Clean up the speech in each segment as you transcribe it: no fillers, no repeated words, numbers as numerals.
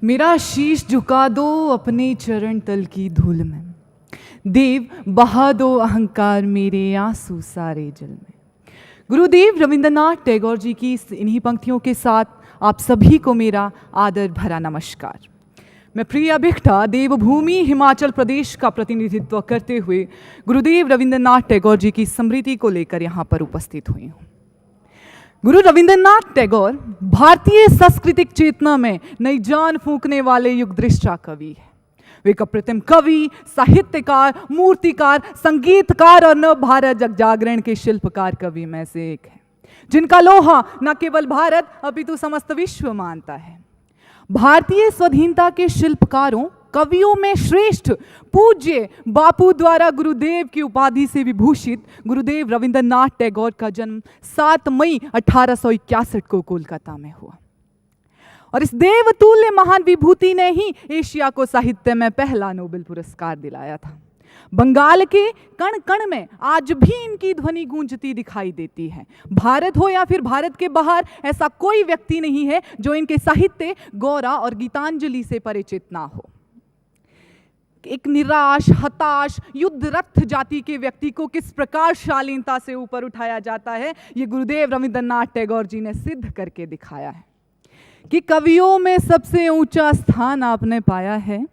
मेरा शीश झुका दो अपने चरण तल की धूल में, देव बहा दो अहंकार मेरे आंसू सारे जल में। गुरुदेव रविंद्रनाथ टैगोर जी की इन्हीं पंक्तियों के साथ आप सभी को मेरा आदर भरा नमस्कार। मैं प्रिया भिक्टा देवभूमि हिमाचल प्रदेश का प्रतिनिधित्व करते हुए गुरुदेव रविंद्रनाथ टैगोर जी की स्मृति को लेकर यहाँ पर उपस्थित हुई हूँ। गुरु रविंद्रनाथ टैगोर भारतीय सांस्कृतिक चेतना में नई जान फूंकने वाले युगदृष्टा कवि हैं। वे एक अप्रतिम कवि, साहित्यकार, मूर्तिकार, संगीतकार और नव भारत जगजागरण के शिल्पकार कवि में से एक है, जिनका लोहा न केवल भारत अपितु समस्त विश्व मानता है। भारतीय स्वाधीनता के शिल्पकारों, कवियों में श्रेष्ठ पूज्य बापू द्वारा गुरुदेव की उपाधि से विभूषित गुरुदेव रविंद्रनाथ टैगोर का जन्म 7 मई 1861 को कोलकाता में हुआ और इस देवतुल्य महान विभूति ने ही एशिया को साहित्य में पहला नोबेल पुरस्कार दिलाया था। बंगाल के कण कण में आज भी इनकी ध्वनि गूंजती दिखाई देती है। भारत हो या फिर भारत के बाहर, ऐसा कोई व्यक्ति नहीं है जो इनके साहित्य, गौरा और गीतांजलि से परिचित ना हो। एक निराश, हताश, युद्धरत जाति के व्यक्ति को किस प्रकार शालीनता से ऊपर उठाया जाता है, ये गुरुदेव रविंद्रनाथ टैगोर जी ने सिद्ध करके दिखाया है कि कवियों में सबसे ऊंचा स्थान आपने पाया है,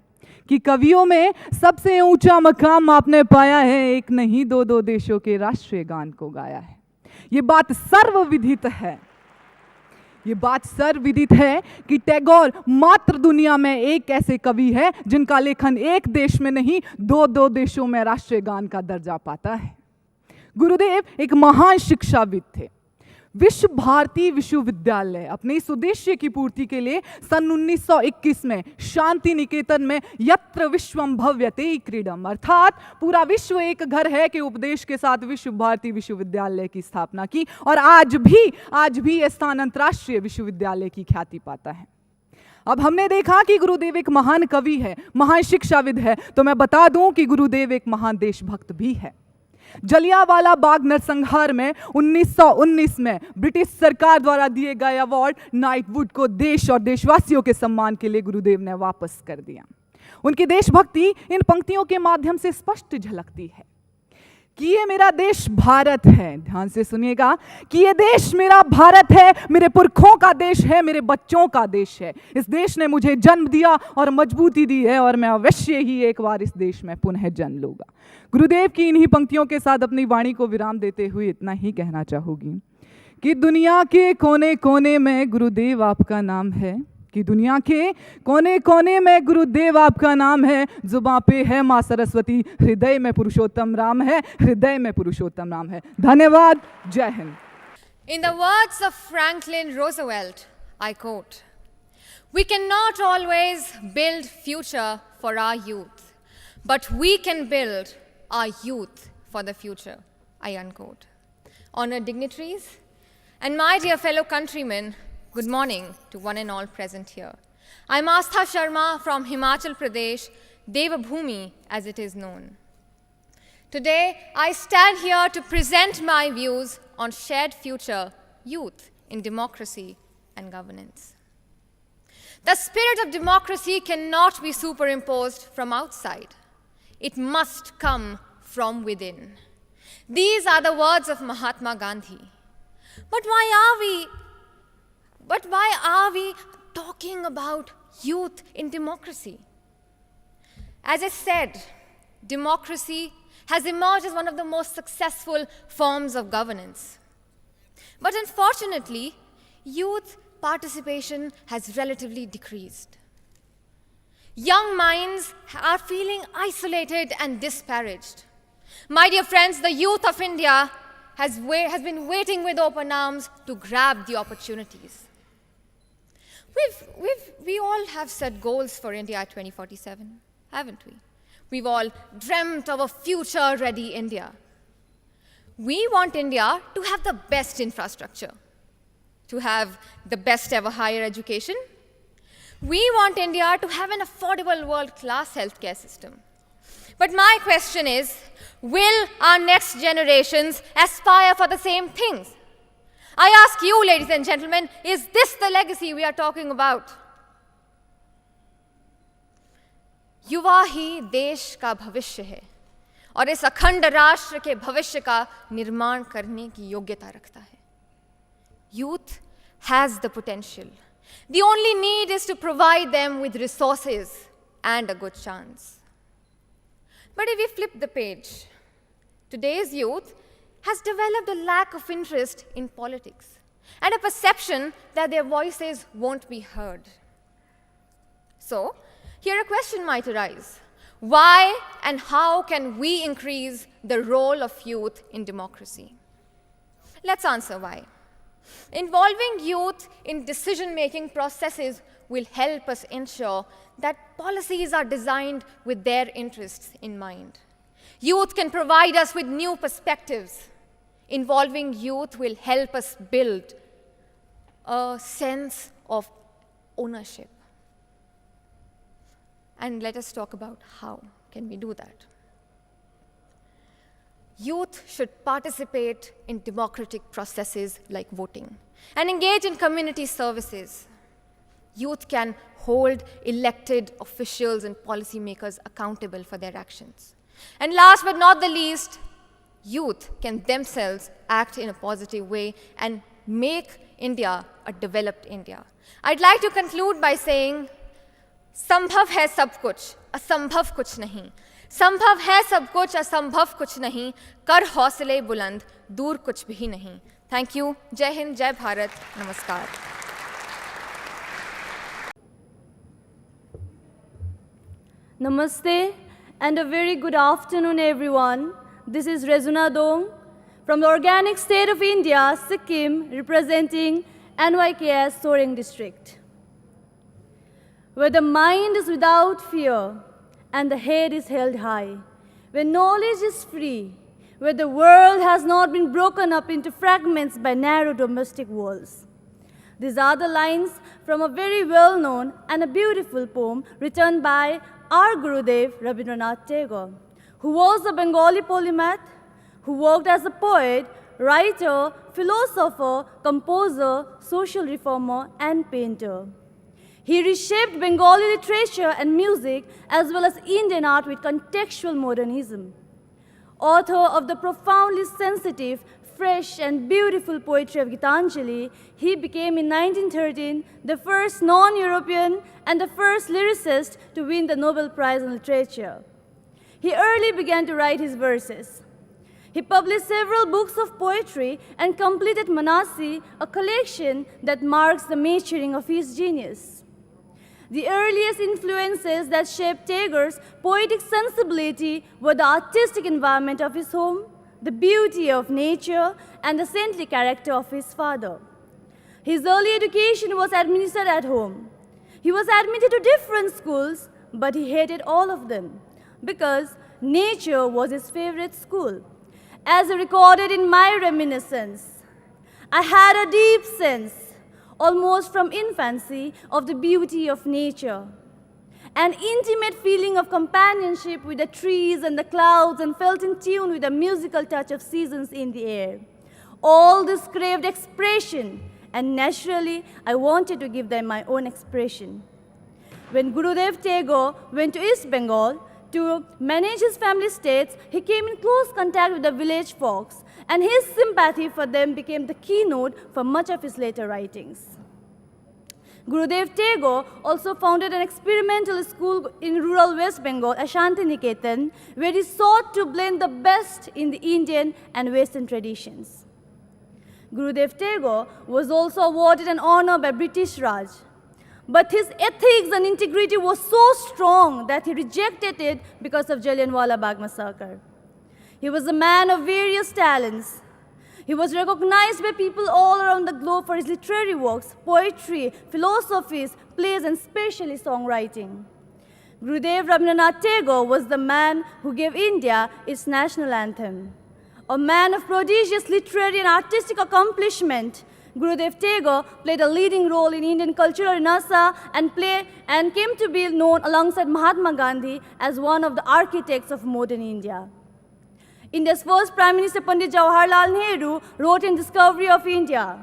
कि कवियों में सबसे ऊंचा मकाम आपने पाया है, एक नहीं दो देशों के राष्ट्रीय गान को गाया है। ये बात सर्वविदित है। ये बात सर्वविदित है कि टैगोर मात्र दुनिया में एक ऐसे कवि है जिनका लेखन एक देश में नहीं, दो देशों में राष्ट्रीय गान का दर्जा पाता है। गुरुदेव एक महान शिक्षाविद थे। विश्व भारती विश्वविद्यालय अपने इस उद्देश्य की पूर्ति के लिए सन 1921 में शांति निकेतन में यत्र विश्वम भव्यते क्रीडम, अर्थात पूरा विश्व एक घर है के उपदेश के साथ विश्व भारती विश्वविद्यालय की स्थापना की और आज भी यह स्थान अंतर्राष्ट्रीय विश्वविद्यालय की ख्याति पाता है। अब हमने देखा कि गुरुदेव एक महान कवि है, महान शिक्षाविद है, तो मैं बता दूं कि गुरुदेव एक महान देशभक्त भी है। जलियांवाला बाग नरसंहार में 1919 में ब्रिटिश सरकार द्वारा दिए गए अवार्ड नाइटवुड को देश और देशवासियों के सम्मान के लिए गुरुदेव ने वापस कर दिया। उनकी देशभक्ति इन पंक्तियों के माध्यम से स्पष्ट झलकती है कि ये मेरा देश भारत है। ध्यान से सुनिएगा कि ये देश मेरा भारत है, मेरे पुरखों का देश है, मेरे बच्चों का देश है। इस देश ने मुझे जन्म दिया और मजबूती दी है और मैं अवश्य ही एक बार इस देश में पुनः जन्म लूंगा। गुरुदेव की इन्हीं पंक्तियों के साथ अपनी वाणी को विराम देते हुए इतना ही कहना चाहूंगी कि दुनिया के कोने कोने में गुरुदेव आपका नाम है, कि दुनिया के कोने कोने में गुरुदेव आपका नाम है। जुबां पे है माँ सरस्वती, हृदय में पुरुषोत्तम राम है, हृदय में पुरुषोत्तम राम है। धन्यवाद। जय Hind. In the words of Franklin Roosevelt, I quote, "We cannot always build future for our youth, but we can build our youth for the future," I unquote. Honored dignitaries and my dear fellow countrymen, good morning to one and all present here. I'm Astha Sharma from Himachal Pradesh, Devabhoomi as it is known. Today, I stand here to present my views on shared future, youth in democracy and governance. The spirit of democracy cannot be superimposed from outside. It must come from within. These are the words of Mahatma Gandhi. But why are we talking about youth in democracy? As I said, democracy has emerged as one of the most successful forms of governance. But unfortunately, youth participation has relatively decreased. Young minds are feeling isolated and disparaged. My dear friends, the youth of India has been waiting with open arms to grab the opportunities. We all have set goals for India 2047, haven't we? We've all dreamt of a future-ready India. We want India to have the best infrastructure, to have the best ever higher education. We want India to have an affordable world-class healthcare system. But my question is, will our next generations aspire for the same things? I ask you, ladies and gentlemen, is this the legacy we are talking about? युवा ही देश का भविष्य है और इस अखंड राष्ट्र के भविष्य का निर्माण करने की योग्यता रखता है. Youth has the potential. The only need is to provide them with resources and a good chance. But if we flip the page, today's youth has developed a lack of interest in politics and a perception that their voices won't be heard. So, here a question might arise. Why and how can we increase the role of youth in democracy? Let's answer why. Involving youth in decision-making processes will help us ensure that policies are designed with their interests in mind. Youth can provide us with new perspectives. Involving youth will help us build a sense of ownership. And let us talk about how can we do that. Youth should participate in democratic processes like voting and engage in community services. Youth can hold elected officials and policymakers accountable for their actions. And last but not the least, youth can themselves act in a positive way and make India a developed India. I'd like to conclude by saying, संभव है सब कुछ, असंभव कुछ नहीं. संभव है सब कुछ, असंभव कुछ नहीं. कर हौसले बुलंद, दूर कुछ भी नहीं. Thank you. जय हिंद, जय भारत. नमस्कार. Namaste and a very good afternoon, everyone. This is Rezuna Dong from the Organic State of India, Sikkim, representing NYKS Soreng District. Where the mind is without fear and the head is held high, where knowledge is free, where the world has not been broken up into fragments by narrow domestic walls. These are the lines from a very well-known and a beautiful poem written by our Gurudev Rabindranath Tagore, who was a Bengali polymath, who worked as a poet, writer, philosopher, composer, social reformer, and painter. He reshaped Bengali literature and music as well as Indian art with contextual modernism. Author of the profoundly sensitive, fresh and beautiful poetry of Gitanjali, he became in 1913 the first non-European and the first lyricist to win the Nobel Prize in Literature. He early began to write his verses. He published several books of poetry and completed Manasi, a collection that marks the maturing of his genius. The earliest influences that shaped Tagore's poetic sensibility were the artistic environment of his home, the beauty of nature, and the saintly character of his father. His early education was administered at home. He was admitted to different schools, but he hated all of them because nature was his favorite school. As recorded in my reminiscence, I had a deep sense, almost from infancy, of the beauty of nature. An intimate feeling of companionship with the trees and the clouds, and felt in tune with the musical touch of seasons in the air. All this craved expression, and naturally, I wanted to give them my own expression. When Gurudev Tagore went to East Bengal to manage his family estates, he came in close contact with the village folks, and his sympathy for them became the keynote for much of his later writings. Gurudev Tagore also founded an experimental school in rural West Bengal, Ashanti Niketan, where he sought to blend the best in the Indian and Western traditions. Gurudev Tagore was also awarded an honor by British Raj. But his ethics and integrity was so strong that he rejected it because of Jallianwala Bagh massacre. He was a man of various talents. He was recognized by people all around the globe for his literary works, poetry, philosophies, plays, and especially songwriting. Gurudev Rabindranath Tagore was the man who gave India its national anthem. A man of prodigious literary and artistic accomplishment, Gurudev Tagore played a leading role in Indian cultural renaissance and came to be known alongside Mahatma Gandhi as one of the architects of modern India. India's first Prime Minister Pandit Jawaharlal Nehru wrote in Discovery of India,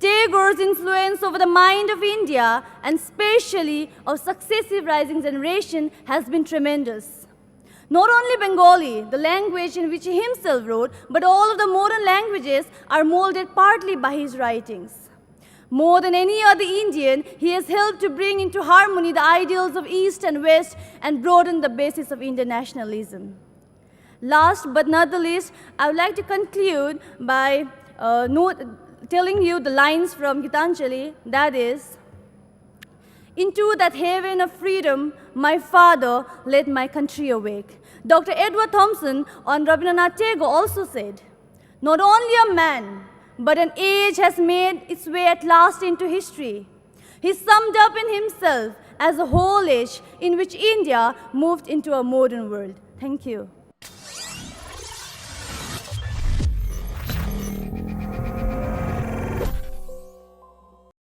Tagore's influence over the mind of India, and especially of successive rising generation, has been tremendous. Not only Bengali, the language in which he himself wrote, but all of the modern languages are molded partly by his writings. More than any other Indian, he has helped to bring into harmony the ideals of East and West and broaden the basis of Indian nationalism. Last but not the least, I would like to conclude by telling you the lines from Gitanjali, that is, into that haven of freedom, my father led my country awake. Dr. Edward Thompson on Rabindranath Tagore also said, not only a man, but an age has made its way at last into history. He summed up in himself as a whole age in which India moved into a modern world. Thank you.